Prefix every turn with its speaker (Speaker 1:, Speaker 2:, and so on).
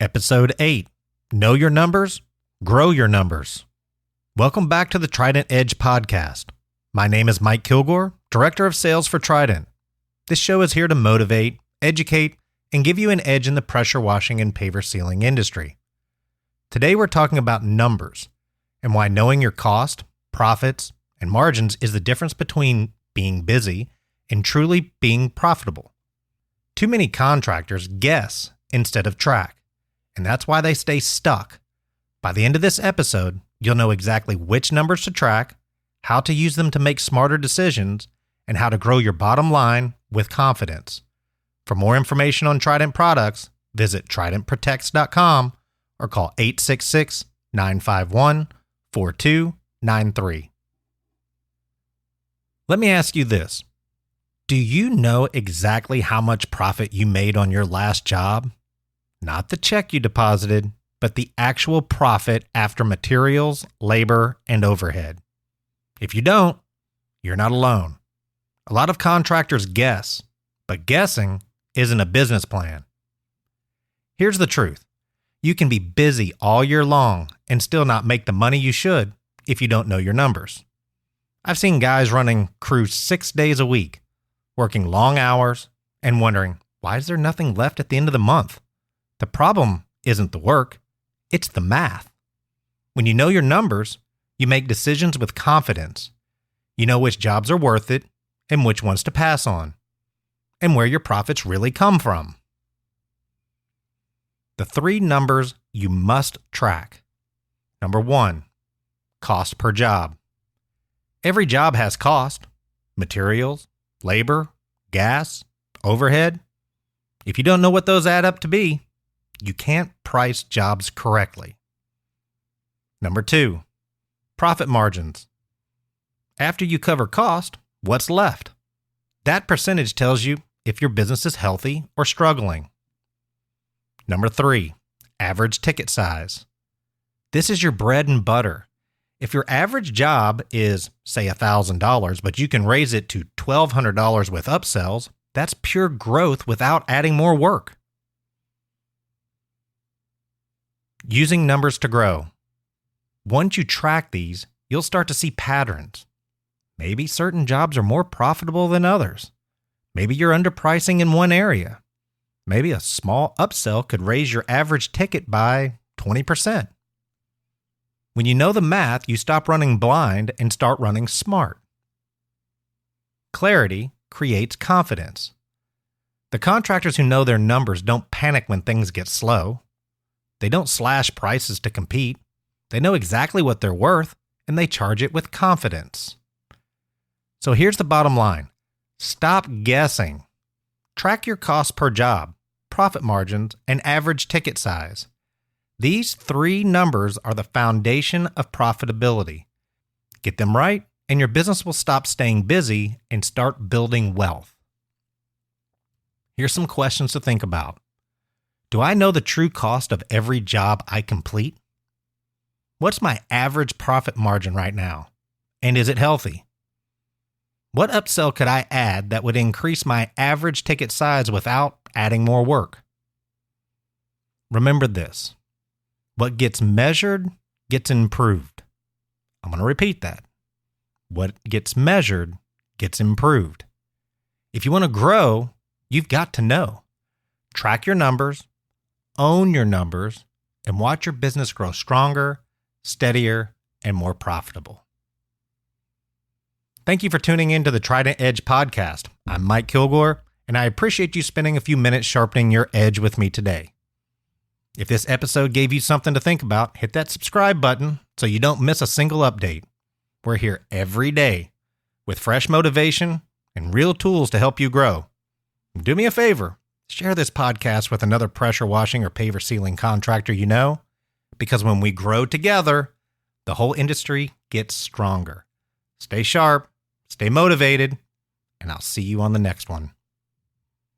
Speaker 1: Episode 8 Know Your Numbers, Grow Your Numbers. Welcome back to the Trident Edge podcast. My name is Mike Kilgore, Director of Sales for Trident. This show is here to motivate, educate, and give you an edge in the pressure washing and paver sealing industry. Today we're talking about numbers and why knowing your cost, profits, and margins is the difference between being busy and truly being profitable. Too many contractors guess instead of track, and that's why they stay stuck. By the end of this episode, you'll know exactly which numbers to track, how to use them to make smarter decisions, and how to grow your bottom line with confidence. For more information on Trident products, visit tridentprotects.com or call 866-951-4293. Let me ask you this. Do you know exactly how much profit you made on your last job? Not the check you deposited, but the actual profit after materials, labor, and overhead. If you don't, you're not alone. A lot of contractors guess, but guessing isn't a business plan. Here's the truth. You can be busy all year long and still not make the money you should if you don't know your numbers. I've seen guys running crews 6 days a week, working long hours, and wondering, why is there nothing left at the end of the month? The problem isn't the work, it's the math. When you know your numbers, you make decisions with confidence. You know which jobs are worth it and which ones to pass on, and where your profits really come from. The 3 numbers you must track. Number 1, cost per job. Every job has cost: materials, labor, gas, overhead. If you don't know what those add up to be, you can't price jobs correctly. Number 2, profit margins. After you cover cost, what's left? That percentage tells you if your business is healthy or struggling. Number 3, average ticket size. This is your bread and butter. If your average job is, say, $1,000, but you can raise it to $1,200 with upsells, that's pure growth without adding more work. Using numbers to grow. Once you track these, you'll start to see patterns. Maybe certain jobs are more profitable than others. Maybe you're underpricing in one area. Maybe a small upsell could raise your average ticket by 20%. When you know the math, you stop running blind and start running smart. Clarity creates confidence. The contractors who know their numbers don't panic when things get slow. They don't slash prices to compete. They know exactly what they're worth, and they charge it with confidence. So here's the bottom line. Stop guessing. Track your cost per job, profit margins, and average ticket size. These 3 numbers are the foundation of profitability. Get them right, and your business will stop staying busy and start building wealth. Here's some questions to think about. Do I know the true cost of every job I complete? What's my average profit margin right now? And is it healthy? What upsell could I add that would increase my average ticket size without adding more work? Remember this. What gets measured gets improved. I'm going to repeat that. What gets measured gets improved. If you want to grow, you've got to know. Track your numbers, own your numbers, and watch your business grow stronger, steadier, and more profitable. Thank you for tuning in to the Trident Edge podcast. I'm Mike Kilgore, and I appreciate you spending a few minutes sharpening your edge with me today. If this episode gave you something to think about, hit that subscribe button so you don't miss a single update. We're here every day with fresh motivation and real tools to help you grow. Do me a favor, share this podcast with another pressure washing or paver sealing contractor you know, because when we grow together, the whole industry gets stronger. Stay sharp, stay motivated, and I'll see you on the next one.